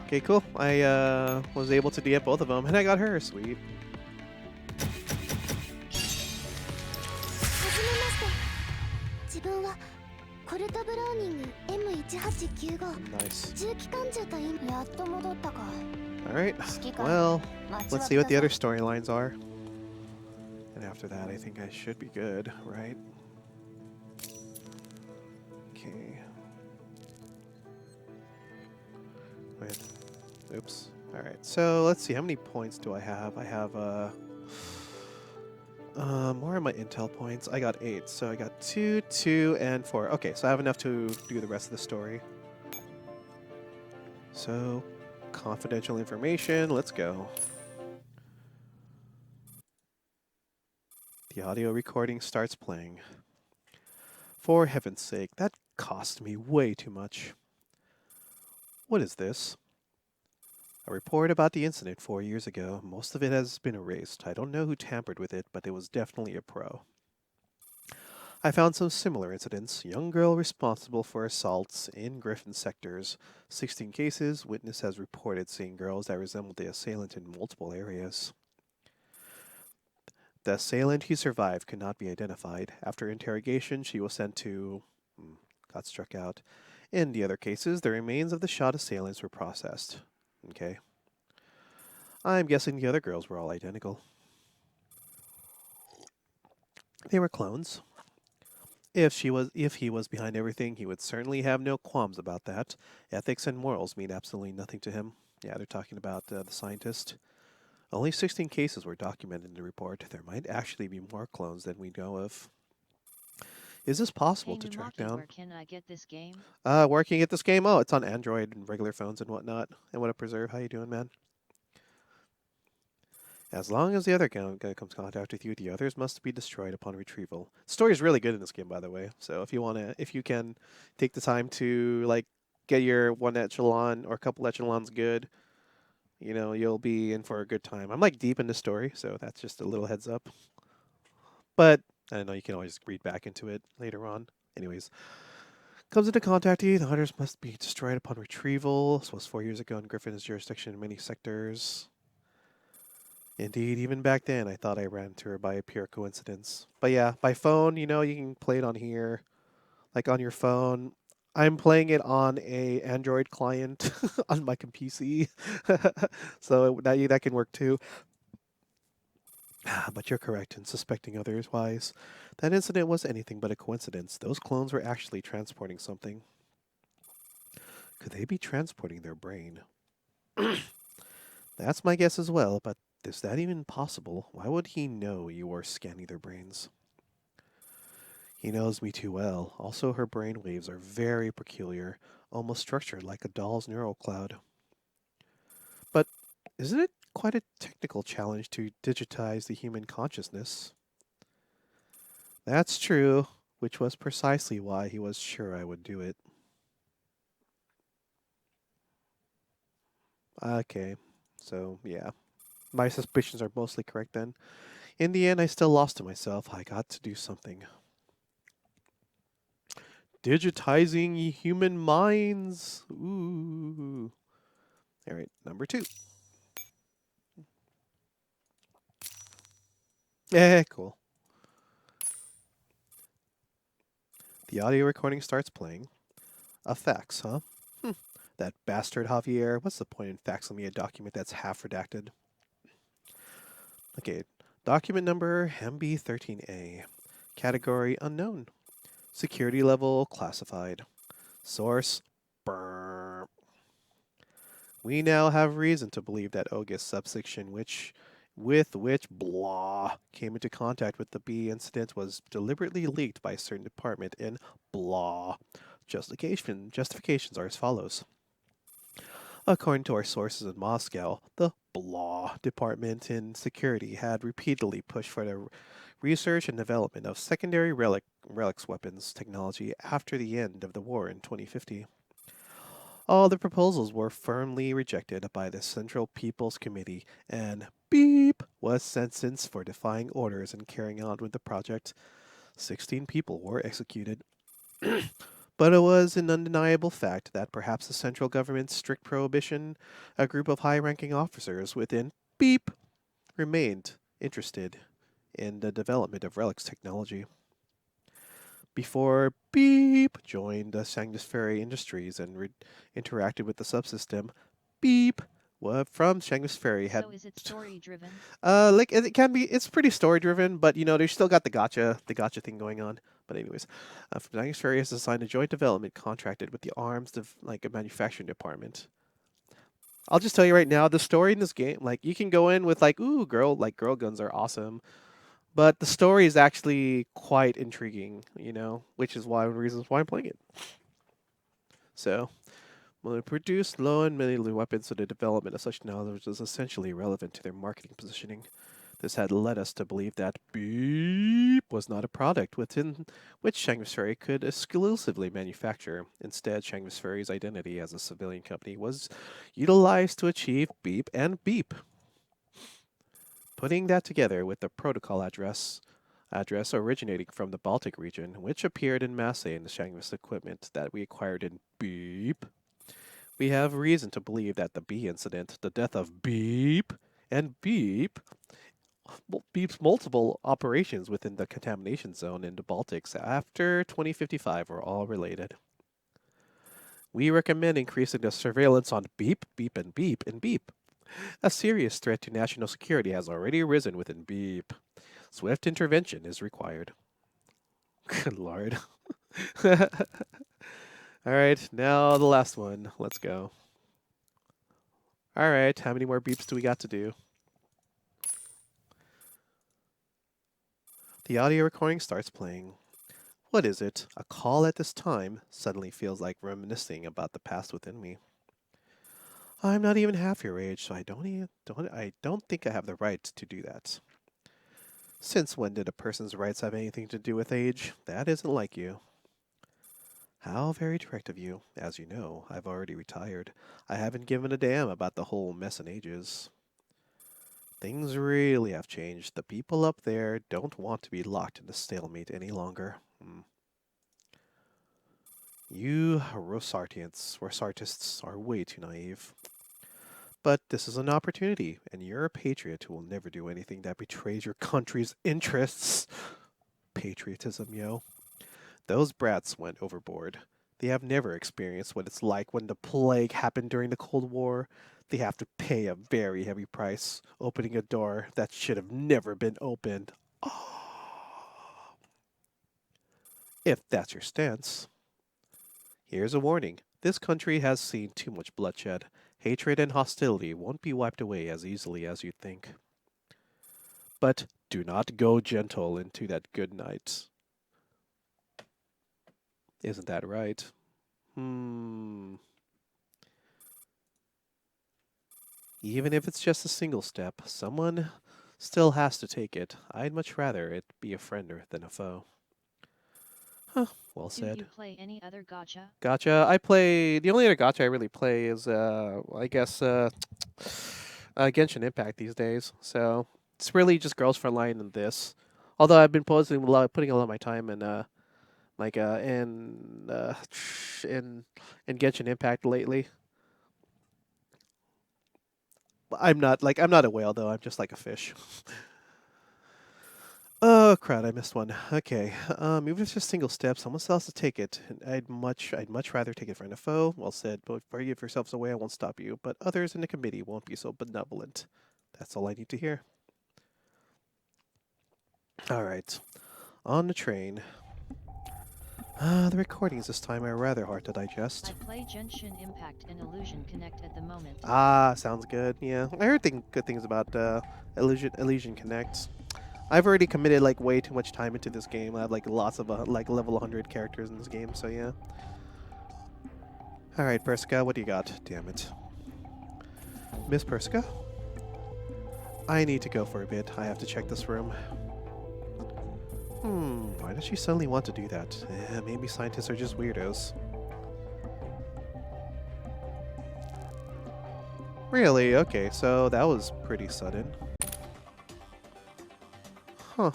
Okay, cool. I was able to DM both of them, and I got her. Sweet. Nice. Alright, well, let's see what the other storylines are. And after that, I think I should be good, right? Okay. Wait. Oops. Alright, so let's see. How many points do I have? I have, where are my intel points? I got 8, so I got 2, 2, and 4. Okay, so I have enough to do the rest of the story. So, confidential information, let's go. The audio recording starts playing. For heaven's sake, that cost me way too much. What is this? A report about the incident 4 years ago. Most of it has been erased. I don't know who tampered with it, but it was definitely a pro. I found some similar incidents. Young girl responsible for assaults in Griffin sectors. 16 cases. Witness has reported seeing girls that resembled the assailant in multiple areas. The assailant who survived could not be identified. After interrogation, she was sent to... got struck out. In the other cases, the remains of the shot assailants were processed. Okay. I'm guessing the other girls were all identical. They were clones. If he was behind everything, he would certainly have no qualms about that. Ethics and morals mean absolutely nothing to him. Yeah, they're talking about the scientist. Only 16 cases were documented in the report. There might actually be more clones than we know of. Is this possible to track down? Where can I get this game? Where can you get this game? Oh, it's on Android and regular phones and whatnot. And what a preserve. How you doing, man? As long as the other guy comes in contact with you, the others must be destroyed upon retrieval. The story is really good in this game, by the way. So if you can take the time to like get your one echelon or a couple echelons good, you know, you'll be in for a good time. I'm like deep in the story, so that's just a little heads up. But I know you can always read back into it later on. Anyways, comes into contact with you, the hunters must be destroyed upon retrieval. This was 4 years ago in Griffin's jurisdiction in many sectors. Indeed, even back then, I thought I ran into her by a pure coincidence. But yeah, by phone, you know, you can play it on here, like on your phone. I'm playing it on a Android client on my PC, so that can work too. But you're correct in suspecting otherwise. That incident was anything but a coincidence. Those clones were actually transporting something. Could they be transporting their brain? That's my guess as well, but is that even possible? Why would he know you were scanning their brains? He knows me too well. Also, her brain waves are very peculiar, almost structured like a doll's neural cloud. But isn't it quite a technical challenge to digitize the human consciousness? That's true, which was precisely why he was sure I would do it. Okay, so yeah. My suspicions are mostly correct then. In the end, I still lost to myself. I got to do something. Digitizing human minds. Ooh. All right, number 2. Yeah, cool. The audio recording starts playing. A fax, huh? That bastard Javier. What's the point in faxing me a document that's half redacted? Okay, document number MB13A. Category unknown. Security level classified. Source burp. We now have reason to believe that August subsection with which blah came into contact with the B incident was deliberately leaked by a certain department in blah. Justifications are as follows. According to our sources in Moscow, the blah department in security had repeatedly pushed for the research and development of secondary relics weapons technology after the end of the war in 2050. All the proposals were firmly rejected by the Central People's Committee, and beep was sentenced for defying orders and carrying on with the project. 16 people were executed. But it was an undeniable fact that perhaps the central government's strict prohibition, a group of high-ranking officers within beep remained interested in the development of relics technology. Before beep joined the Sanctus Ferry Industries and interacted with the subsystem, beep from Sanctus Ferry had So is it story driven? like it can be. It's pretty story driven, but you know they still got the gotcha thing going on. But anyways, from Sanctus Ferry has assigned a joint development contracted with the arms like a manufacturing department. I'll just tell you right now, the story in this game, like you can go in with like, ooh, girl guns are awesome, but the story is actually quite intriguing, which is one of the reasons why I'm playing it. So, when it produced low and melee weapons, so the development of such knowledge was essentially irrelevant to their marketing positioning. This had led us to believe that Beep was not a product within which Shangvis Ferry could exclusively manufacture. Instead, Shangvis Ferry's identity as a civilian company was utilized to achieve Beep and Beep. Putting that together with the protocol address originating from the Baltic region, which appeared in Masse in the Shangvis equipment that we acquired in Beep, we have reason to believe that the B incident, the death of Beep and Beep's multiple operations within the contamination zone in the Baltics after 2055 were all related. We recommend increasing the surveillance on Beep, Beep, and Beep, and Beep. A serious threat to national security has already arisen within Beep. Swift intervention is required. Good lord. Alright, now the last one. Let's go. Alright, how many more beeps do we got to do? The audio recording starts playing. What is it? A call at this time suddenly feels like reminiscing about the past within me. I'm not even half your age, so I don't think I have the right to do that. Since when did a person's rights have anything to do with age? That isn't like you. How very direct of you. As you know, I've already retired. I haven't given a damn about the whole mess in ages. Things really have changed. The people up there don't want to be locked in a stalemate any longer. You Rosartists are way too naive. But this is an opportunity, and you're a patriot who will never do anything that betrays your country's interests. Patriotism, yo. Those brats went overboard. They have never experienced what it's like when the plague happened during the Cold War. They have to pay a very heavy price, opening a door that should have never been opened. Oh. If that's your stance. Here's a warning. This country has seen too much bloodshed. Hatred and hostility won't be wiped away as easily as you'd think. But do not go gentle into that good night. Isn't that right? Even if it's just a single step, someone still has to take it. I'd much rather it be a friend than a foe. Huh, well said. Do you play any other gacha? Gotcha. The only other gotcha I really play is, I guess, Genshin Impact these days. So it's really just Girls Frontline and this. Although I've been putting a lot of my time in, in Genshin Impact lately. I'm not a whale though. I'm just like a fish. Oh crud! I missed one. Okay. Even if it's just single step, someone else has to take it. I'd much rather take it friend or foe. Well said. But before you give yourselves away, I won't stop you. But others in the committee won't be so benevolent. That's all I need to hear. All right. On the train. The recordings this time are rather hard to digest. I play Genshin Impact and Illusion Connect at the moment. Sounds good. Yeah, I heard good things about Illusion Connect. I've already committed like way too much time into this game. I have like lots of like level 100 characters in this game, so yeah. All right, Persica, what do you got? Damn it, Miss Persica. I need to go for a bit. I have to check this room. Why does she suddenly want to do that? Maybe scientists are just weirdos. Really? Okay, so that was pretty sudden. Huh.